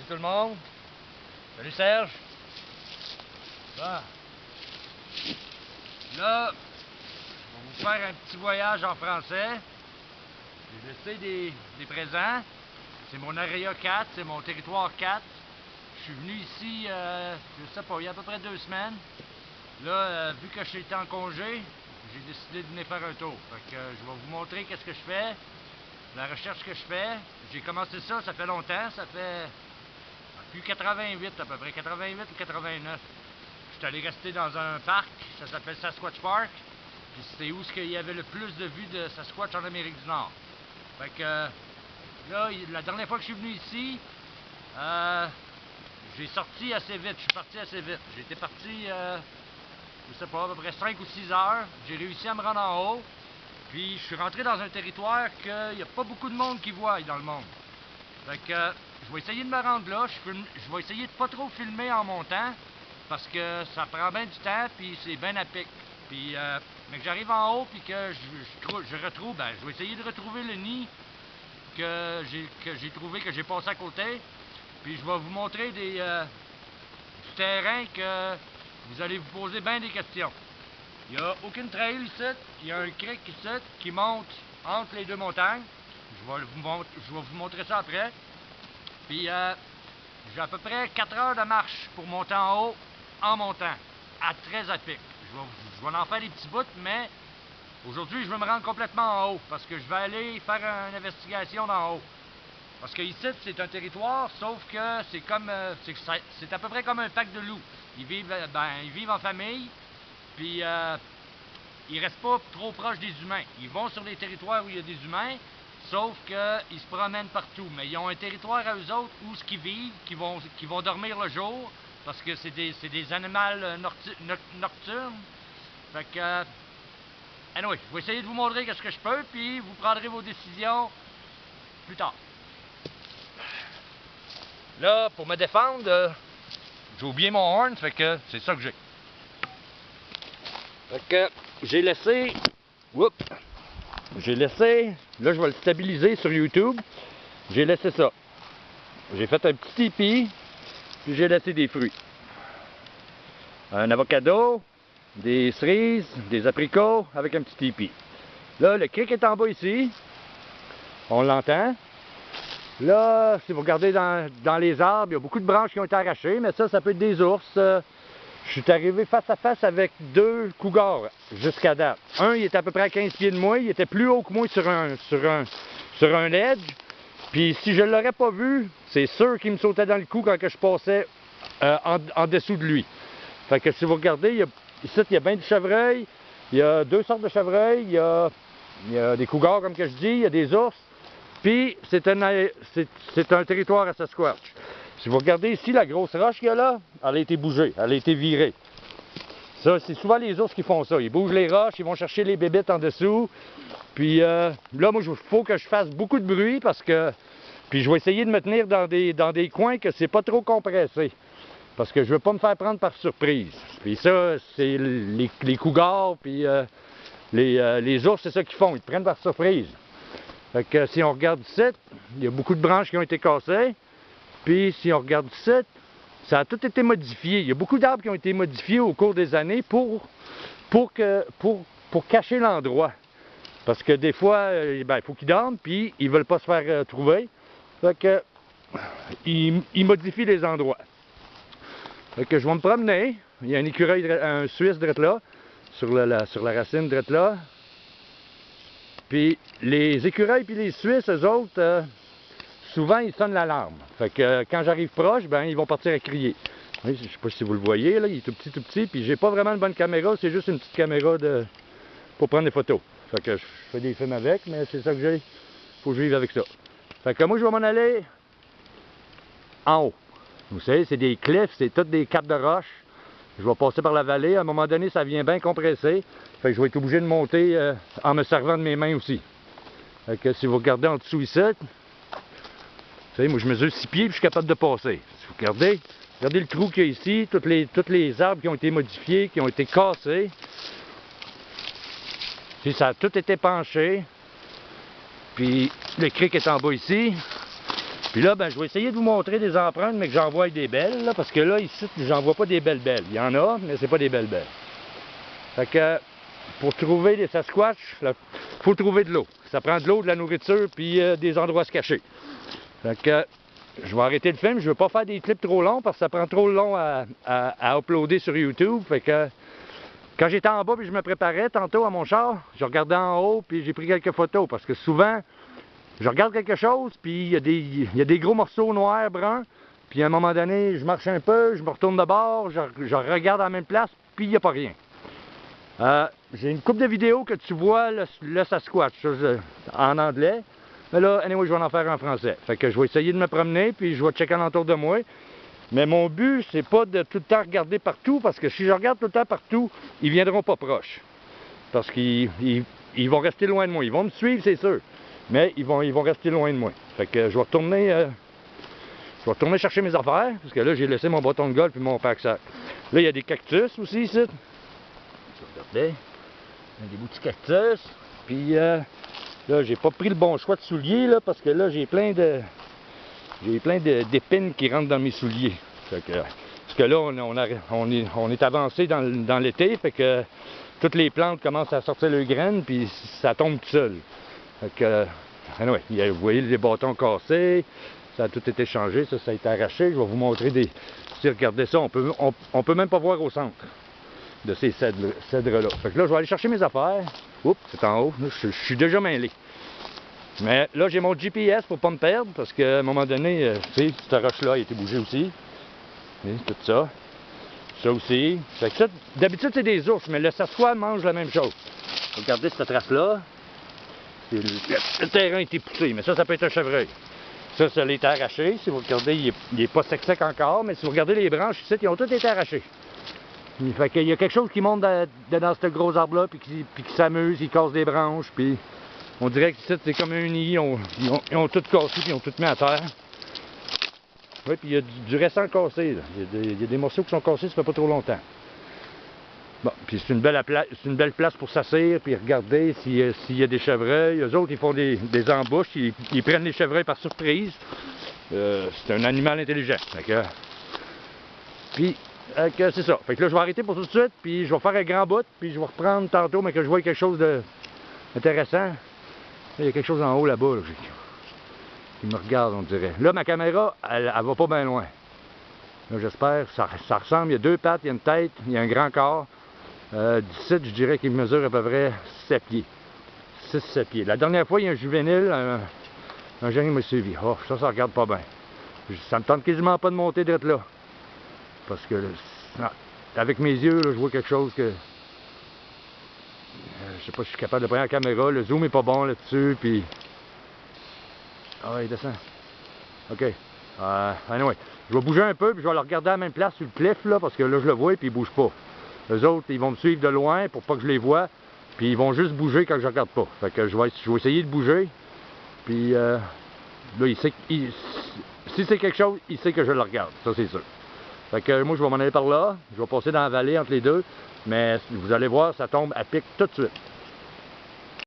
tout le monde. Salut Serge. Bon. Là, on va vous faire un petit voyage en français. J'ai laissé des présents. C'est mon Area 4, c'est mon territoire 4. Je suis venu ici, je sais pas, il y a à peu près 2 semaines. Là, vu que j'étais en congé, j'ai décidé de venir faire un tour. Fait que je vais vous montrer qu'est-ce que je fais, la recherche que je fais. J'ai commencé ça fait longtemps, ça fait depuis 88 à peu près, 88 ou 89. Je suis allé rester dans un parc, ça s'appelle Sasquatch Park. Puis c'était où il y avait le plus de vues de Sasquatch en Amérique du Nord. Fait que là, la dernière fois que je suis venu ici, j'ai sorti assez vite, je suis parti assez vite. J'étais parti, je sais pas, à peu près 5 ou 6 heures. J'ai réussi à me rendre en haut. Puis je suis rentré dans un territoire qu'il n'y a pas beaucoup de monde qui voit dans le monde. Fait que je vais essayer de me rendre là. Je vais essayer de pas trop filmer en montant parce que ça prend bien du temps puis c'est bien à pic. Puis mais que j'arrive en haut puis que je retrouve, je vais essayer de retrouver le nid que j'ai trouvé, que j'ai passé à côté. Puis je vais vous montrer du terrain que vous allez vous poser bien des questions. Il n'y a aucune trail ici, il y a un creek ici qui monte entre les deux montagnes. Je vais vous montrer ça après. Puis j'ai à peu près 4 heures de marche pour monter en haut en montant, très à pic. Je vais en faire des petits bouts, mais aujourd'hui je vais me rendre complètement en haut parce que je vais aller faire une investigation d'en haut. Parce que ici c'est un territoire, sauf que c'est comme c'est à peu près comme un pack de loups. Ils vivent en famille, puis ils restent pas trop proches des humains. Ils vont sur des territoires où il y a des humains, sauf qu'ils se promènent partout. Mais ils ont un territoire à eux autres où ils vivent, qui vont dormir le jour, parce que c'est des animaux nocturnes. Fait que, anyway, je vais essayer de vous montrer ce que je peux, puis vous prendrez vos décisions plus tard. Là, pour me défendre, j'ai oublié mon horn, fait que c'est ça que j'ai. Fait que j'ai laissé, là je vais le stabiliser sur YouTube. J'ai laissé ça. J'ai fait un petit tipi, puis j'ai laissé des fruits. Un avocado, des cerises, des apricots avec un petit tipi. Là, le creek est en bas ici. On l'entend. Là, si vous regardez dans les arbres, il y a beaucoup de branches qui ont été arrachées, mais ça peut être des ours. Je suis arrivé face à face avec 2 cougars jusqu'à date. Un, il était à peu près à 15 pieds de moi, il était plus haut que moi sur un ledge. Puis si je ne l'aurais pas vu, c'est sûr qu'il me sautait dans le cou quand je passais en dessous de lui. Fait que si vous regardez, ici il y a bien du chevreuil, il y a 2 sortes de chevreuil, il y a des cougars comme que je dis, il y a des ours. Puis c'est un territoire à Sasquatch. Si vous regardez ici, la grosse roche qu'il y a là, elle a été bougée, elle a été virée. Ça, c'est souvent les ours qui font ça. Ils bougent les roches, ils vont chercher les bébites en dessous. Puis là, moi, il faut que je fasse beaucoup de bruit parce que... Puis je vais essayer de me tenir dans des coins que c'est pas trop compressé. Parce que je veux pas me faire prendre par surprise. Puis ça, c'est les cougars, puis les ours, c'est ça qu'ils font, ils te prennent par surprise. Fait que si on regarde ici, il y a beaucoup de branches qui ont été cassées. Puis si on regarde ici, ça a tout été modifié. Il y a beaucoup d'arbres qui ont été modifiés au cours des années pour cacher l'endroit. Parce que des fois, il faut qu'ils dorment, puis ils veulent pas se faire trouver. Fait que ils modifient les endroits. Fait que je vais me promener. Il y a un écureuil, un Suisse drette là, sur la racine drette là. Puis les écureuils puis les Suisses, eux autres, souvent ils sonnent l'alarme. Fait que quand j'arrive proche, ils vont partir à crier. Oui, je sais pas si vous le voyez, là, il est tout petit, puis j'ai pas vraiment une bonne caméra, c'est juste une petite caméra pour prendre des photos. Fait que je fais des films avec, mais c'est ça que j'ai. Faut que je vive avec ça. Fait que moi je vais m'en aller en haut. Vous savez, c'est des cliffs, c'est toutes des capes de roches. Je vais passer par la vallée. À un moment donné, ça vient bien compressé. Fait que je vais être obligé de monter en me servant de mes mains aussi. Fait que si vous regardez en dessous ici, vous savez, moi je mesure 6 pieds et je suis capable de passer. Si vous regardez le trou qu'il y a ici, tous les arbres qui ont été modifiés, qui ont été cassés. Puis ça a tout été penché. Puis le creek est en bas ici. Puis là, ben, je vais essayer de vous montrer des empreintes, mais que j'envoie avec des belles, là, parce que là, ici, j'en vois pas des belles. Il y en a, mais c'est pas des belles. Fait que, pour trouver des Sasquatch, il faut trouver de l'eau. Ça prend de l'eau, de la nourriture, puis des endroits à se cacher. Fait que, je vais arrêter le film. Je veux pas faire des clips trop longs, parce que ça prend trop long à uploader sur YouTube. Fait que, quand j'étais en bas, puis je me préparais tantôt à mon char, je regardais en haut, puis j'ai pris quelques photos, parce que souvent, je regarde quelque chose, puis il y a des gros morceaux noirs, bruns, puis à un moment donné, je marche un peu, je me retourne de bord, je regarde à la même place, puis il n'y a pas rien. J'ai une couple de vidéos que tu vois le Sasquatch en anglais, mais là, anyway, je vais en faire en français. Fait que je vais essayer de me promener, puis je vais checker alentour de moi. Mais mon but, c'est pas de tout le temps regarder partout, parce que si je regarde tout le temps partout, ils viendront pas proches. Parce qu'ils vont rester loin de moi. Ils vont me suivre, c'est sûr. Mais ils vont rester loin de moi. Fait que je vais retourner chercher mes affaires, parce que là, j'ai laissé mon bâton de golf et mon pack-sac. Là, il y a des cactus aussi, ici. Regardez. Il y a des bouts de cactus. Puis là, j'ai pas pris le bon choix de souliers, là, parce que là, j'ai plein d'épines qui rentrent dans mes souliers. Fait que, parce que là, on est avancé dans l'été, fait que toutes les plantes commencent à sortir leurs graines, puis ça tombe tout seul. Fait que, anyway, vous voyez les bâtons cassés, ça a tout été changé, ça a été arraché. Je vais vous montrer des... Si regardez ça, on peut même pas voir au centre de ces cèdres-là. Fait que là, je vais aller chercher mes affaires. Oups, c'est en haut. Là, je suis déjà mêlé. Mais là, j'ai mon GPS pour pas me perdre, parce qu'à un moment donné, tu sais, cette roche-là a été bougée aussi. Et tout ça. Ça aussi. Fait que ça, d'habitude, c'est des ours, mais le Sasquatch mange la même chose. Regardez cette trace-là. Le terrain a été poussé, mais ça peut être un chevreuil. Ça a été arraché. Si vous regardez, il n'est pas sec encore, mais si vous regardez les branches ici, ils ont toutes été arrachées. Fait qu'il y a quelque chose qui monte dans ce gros arbre-là, puis qui s'amuse, il casse des branches, puis on dirait que c'est comme un nid, ils ont tout cassé, puis ils ont tout mis à terre. Oui, puis il y a du récent cassé, là. Il y a des morceaux qui sont cassés, ça fait pas trop longtemps. Bon, puis c'est une belle place pour s'asseoir, puis regarder s'il y a des chevreuils. Eux autres, ils font des embouches, ils prennent les chevreuils par surprise. C'est un animal intelligent. Puis, c'est ça. Fait que là, je vais arrêter pour tout de suite, puis je vais faire un grand bout, puis je vais reprendre tantôt, mais que je vois quelque chose d'intéressant. Il y a quelque chose en haut là-bas, là, qui me regarde, on dirait. Là, ma caméra, elle va pas bien loin. Là, j'espère, ça ressemble, il y a deux pattes, il y a une tête, il y a un grand corps. D'ici, je dirais qu'il mesure à peu près 7 pieds. 6-7 pieds. La dernière fois, il y a un juvénile, un jeune qui m'a suivi. Oh, ça regarde pas bien. Ça me tente quasiment pas de monter d'être là. Parce que, avec mes yeux, là, je vois quelque chose que... je sais pas si je suis capable de prendre la caméra. Le zoom est pas bon là-dessus, puis... Ah ouais, il descend. OK. Anyway, je vais bouger un peu, puis je vais le regarder à la même place sur le cliff, là, parce que là, je le vois, puis il bouge pas. Eux autres, ils vont me suivre de loin pour pas que je les voie, puis ils vont juste bouger quand je regarde pas. Fait que je vais essayer de bouger, puis là, si c'est quelque chose, il sait que je le regarde, ça c'est sûr. Fait que moi, je vais m'en aller par là, je vais passer dans la vallée entre les deux, mais vous allez voir, ça tombe à pic tout de suite.